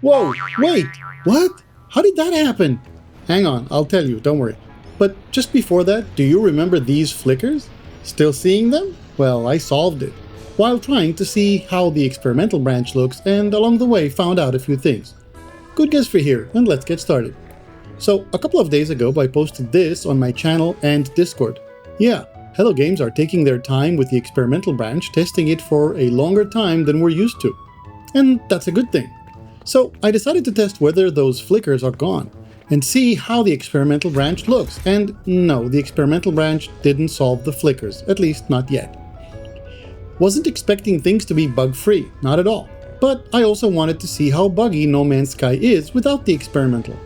Whoa, wait, what? How did that happen? Hang on, I'll tell you, don't worry. But just before that, do you remember these flickers? Still seeing them? Well, I solved it, while trying to see how the experimental branch looks, and along the way found out a few things. GoodGuysFree here, and let's get started. So, a couple of days ago I posted this on my channel and Discord. Yeah, Hello Games are taking their time with the experimental branch, testing it for a longer time than we're used to. And that's a good thing. So I decided to test whether those flickers are gone, and see how the experimental branch looks, and no, the experimental branch didn't solve the flickers, at least not yet. Wasn't expecting things to be bug-free, not at all, but I also wanted to see how buggy NoMansSky is without the experimental.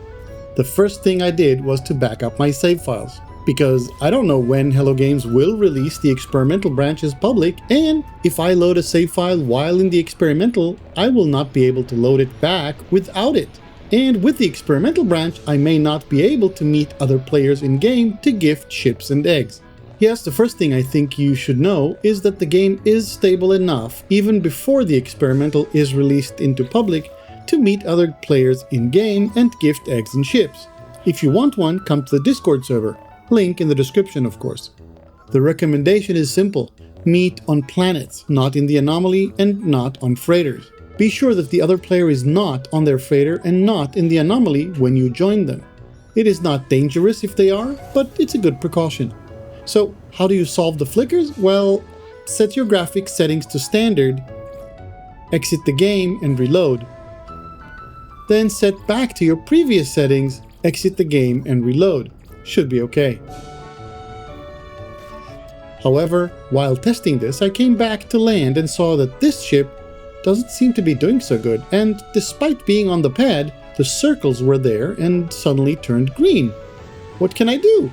The first thing I did was to back up my save files, because I don't know when Hello Games will release the experimental branches public, and if I load a save file while in the experimental, I will not be able to load it back without it. And with the experimental branch, I may not be able to meet other players in-game to gift chips and eggs. Yes, the first thing I think you should know is that the game is stable enough, even before the experimental is released into public, to meet other players in-game and gift eggs and chips. If you want one, come to the Discord server. Link in the description, of course. The recommendation is simple. Meet on planets, not in the anomaly and not on freighters. Be sure that the other player is not on their freighter and not in the anomaly when you join them. It is not dangerous if they are, but it's a good precaution. So, how do you solve the flickers? Well, set your graphics settings to standard, exit the game and reload. Then set back to your previous settings, exit the game and reload. Should be okay. However, while testing this, I came back to land and saw that this ship doesn't seem to be doing so good, and despite being on the pad, the circles were there and suddenly turned green. What can I do?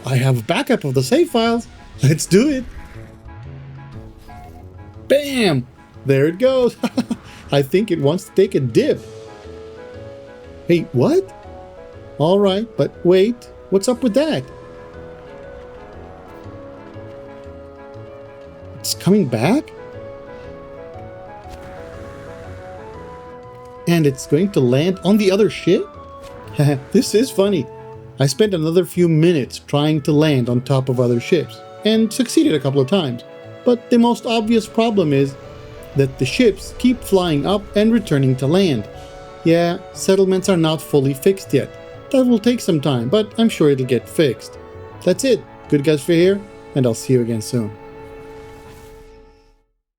I have backup of the save files. Let's do it. Bam! There it goes. I think it wants to take a dip. Hey, what? Alright, but wait. What's up with that? It's coming back? And it's going to land on the other ship? This is funny. I spent another few minutes trying to land on top of other ships, and succeeded a couple of times. But the most obvious problem is that the ships keep flying up and returning to land. Yeah, settlements are not fully fixed yet. That will take some time, but I'm sure it'll get fixed. That's it. GoodGuysFree here, and I'll see you again soon.